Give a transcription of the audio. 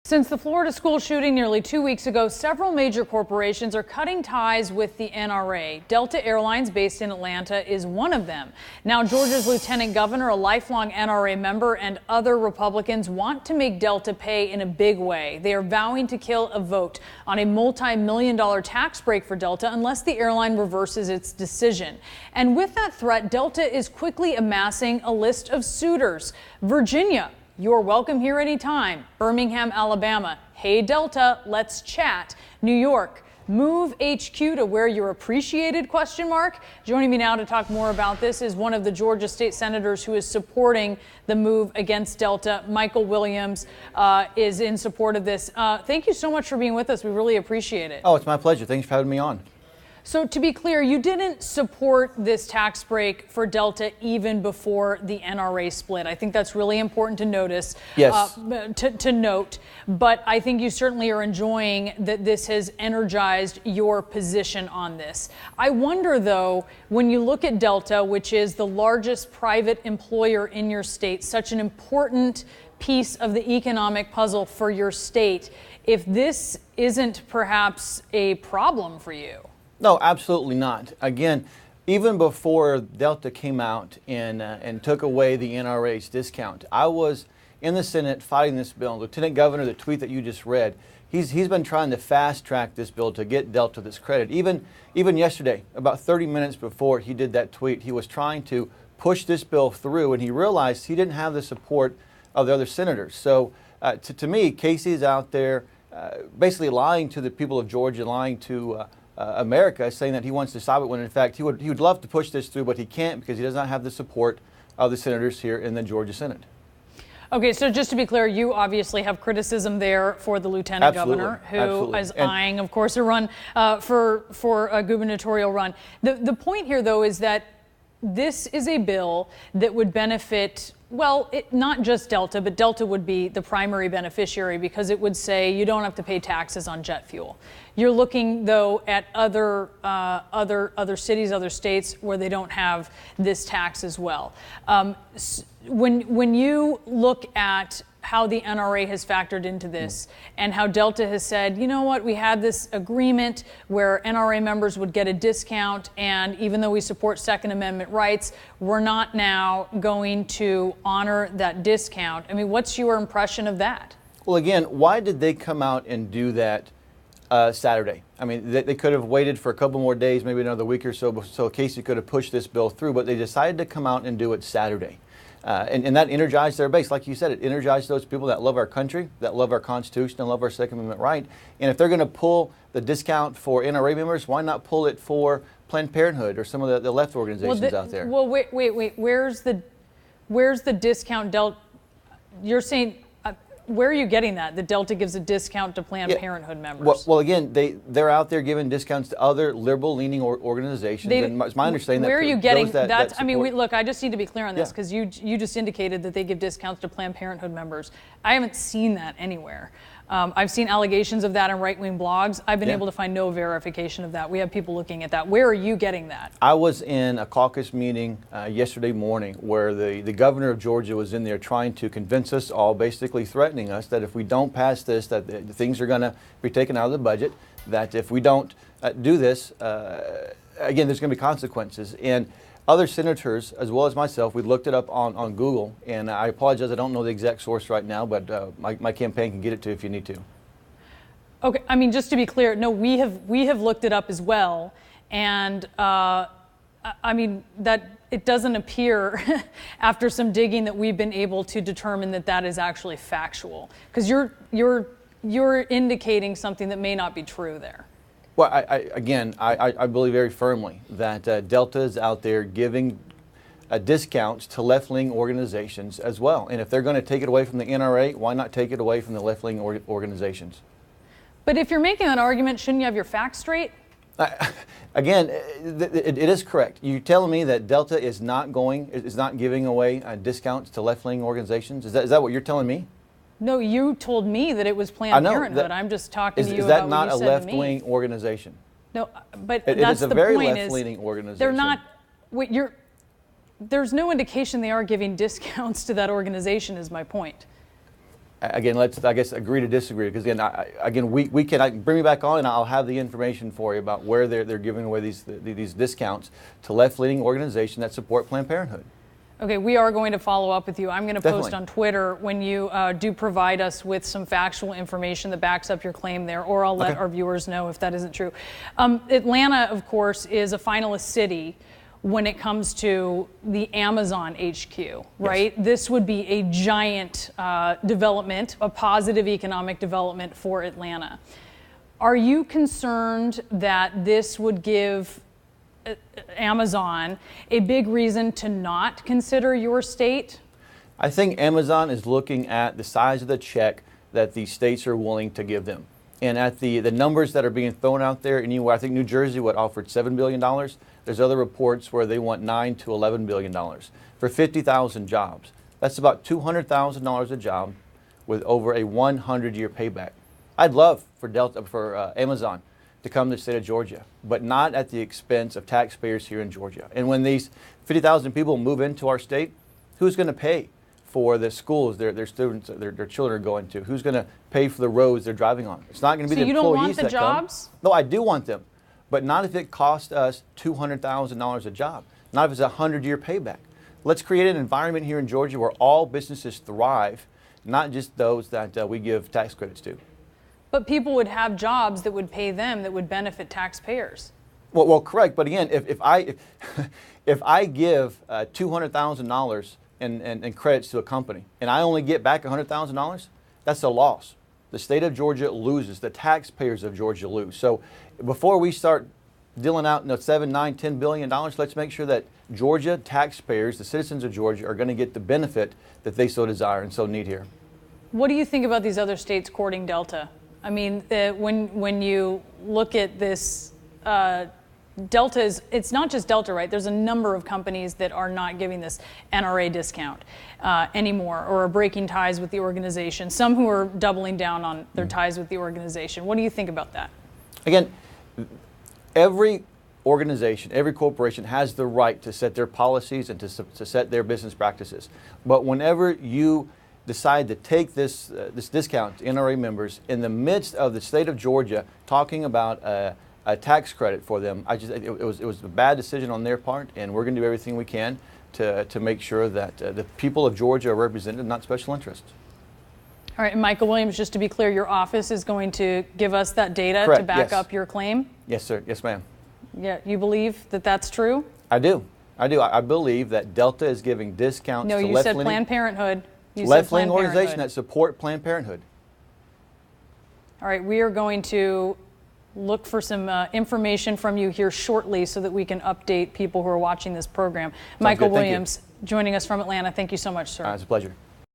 Since the Florida school shooting nearly 2 weeks ago, several major corporations are cutting ties with the NRA. Delta Airlines, based in Atlanta, is one of them. Now, Georgia's lieutenant governor, a lifelong NRA member, and other Republicans want to make Delta pay in a big way. They are vowing to kill a vote on a multi-million-dollar tax break for Delta unless the airline reverses its decision. And with that threat, Delta is quickly amassing a list of suitors. Virginia, you're welcome here anytime. Birmingham, Alabama, hey Delta, let's chat. New York, move HQ to where you're appreciated, ? Joining me now to talk more about this is one of the Georgia state senators who is supporting the move against Delta. Michael Williams is in support of this. Thank you so much for being with us. We really appreciate it. Oh, it's my pleasure. Thanks for having me on. So to be clear, you didn't support this tax break for Delta even before the NRA split. I think that's really important to notice. Yes. To note, but I think you certainly are enjoying that this has energized your position on this. I wonder, though, when you look at Delta, which is the largest private employer in your state, such an important piece of the economic puzzle for your state, if this isn't perhaps a problem for you. No, absolutely not. Again, even before Delta came out and took away the NRA's discount, I was in the Senate fighting this bill. Lieutenant Governor, the tweet that you just read, he's been trying to fast track this bill to get Delta this credit. Even yesterday, about 30 minutes before he did that tweet, he was trying to push this bill through, and he realized he didn't have the support of the other senators. So to me, Casey's out there basically lying to the people of Georgia, lying to America, saying that he wants to stop it when in fact he would love to push this through, but he can't because he does not have the support of the senators here in the Georgia Senate. Okay, so just to be clear, you obviously have criticism there for the lieutenant governor, who is eyeing, of course, a run for a gubernatorial run. The point here, though, is that this is a bill that would benefit, well, not just Delta, but Delta would be the primary beneficiary because it would say you don't have to pay taxes on jet fuel. You're looking, though, at other cities, other states where they don't have this tax as well. When you look at how the NRA has factored into this and how Delta has said, you know what, we had this agreement where NRA members would get a discount, and even though we support Second Amendment rights, we're not now going to honor that discount. I mean, what's your impression of that? Well, again, why did they come out and do that Saturday? I mean, they could have waited for a couple more days, maybe another week or so Casey could have pushed this bill through, but they decided to come out and do it Saturday. And that energized their base. Like you said, it energized those people that love our country, that love our Constitution, and love our Second Amendment right. And if they're going to pull the discount for NRA members, why not pull it for Planned Parenthood or some of the left organizations out there? Well, wait. Where's the discount Delta? You're saying, where are you getting that? That Delta gives a discount to Planned Parenthood members? Well, again, they're out there giving discounts to other liberal-leaning organizations. And it's my understanding where are you getting that? I mean, look, I just need to be clear on this because you just indicated that they give discounts to Planned Parenthood members. I haven't seen that anywhere. I've seen allegations of that in right-wing blogs. I've been able to find no verification of that. We have people looking at that. Where are you getting that? I was in a caucus meeting yesterday morning where the governor of Georgia was in there trying to convince us all, basically threatening us that if we don't pass this, that the things are going to be taken out of the budget, that if we don't do this, again, there's going to be consequences. And other senators, as well as myself, we looked it up on Google, and I apologize, I don't know the exact source right now, but my campaign can get it to you if you need to. Okay, I mean, just to be clear, no, we have looked it up as well, and I mean that it doesn't appear after some digging that we've been able to determine that that is actually factual, because you're indicating something that may not be true there. Well, I believe very firmly that Delta is out there giving discounts to left-wing organizations as well. And if they're going to take it away from the NRA, why not take it away from the left-wing organizations? But if you're making that argument, shouldn't you have your facts straight? Again, it is correct. You're telling me that Delta is not giving away discounts to left-wing organizations? Is that what you're telling me? No, you told me that it was Planned Parenthood. I'm just talking to you about what you said to me. Is that not a left-wing organization? No, but that's the point. It is a very left-leaning organization. They're not. There's no indication they are giving discounts to that organization, is my point. Again, let's, I guess, agree to disagree, because again, we can bring me back on and I'll have the information for you about where they're giving away these discounts to left-leaning organizations that support Planned Parenthood. Okay, we are going to follow up with you. I'm going to Definitely. post on Twitter when you do provide us with some factual information that backs up your claim there, or I'll let our viewers know if that isn't true. Atlanta, of course, is a finalist city when it comes to the Amazon HQ, right? Yes. This would be a giant development, a positive economic development for Atlanta. Are you concerned that this would give Amazon a big reason to not consider your state? I think Amazon is looking at the size of the check that the states are willing to give them. And at the numbers that are being thrown out there, anywhere, I think New Jersey offered $7 billion. There's other reports where they want $9 to $11 billion for 50,000 jobs. That's about $200,000 a job with over a 100-year payback. I'd love for Amazon to come to the state of Georgia, but not at the expense of taxpayers here in Georgia. And when these 50,000 people move into our state, who's going to pay for the schools their students, their children are going to? Who's going to pay for the roads they're driving on? It's not going to be the employees that come. So you don't want the jobs? No, I do want them, but not if it costs us $200,000 a job, not if it's a 100-year payback. Let's create an environment here in Georgia where all businesses thrive, not just those that we give tax credits to. But people would have jobs that would pay them, that would benefit taxpayers. Well, correct. But again, if I give $200,000 in credits to a company and I only get back $100,000, that's a loss. The state of Georgia loses. The taxpayers of Georgia lose. So before we start dealing out $7, $9, $10 billion, let's make sure that Georgia taxpayers, the citizens of Georgia, are going to get the benefit that they so desire and so need here. What do you think about these other states courting Delta? I mean, when you look at this, Delta it's not just Delta, right? There's a number of companies that are not giving this NRA discount anymore, or are breaking ties with the organization. Some who are doubling down on their ties with the organization. What do you think about that? Again, every organization, every corporation has the right to set their policies and to set their business practices. But whenever you decide to take this discount to NRA members in the midst of the state of Georgia talking about a tax credit for them, it was a bad decision on their part, and we're going to do everything we can to make sure that the people of Georgia are represented, not special interests. All right, and Michael Williams, just to be clear, your office is going to give us that data Correct, to back yes. up your claim? Yes, sir. Yes, ma'am. Yeah, you believe that that's true? I do. I believe that Delta is giving discounts to left-leaning. No, you said Planned Parenthood. Left-leaning organization that support Planned Parenthood. All right, we are going to look for some information from you here shortly so that we can update people who are watching this program. Michael Williams joining us from Atlanta. Thank you so much, sir. It's a pleasure.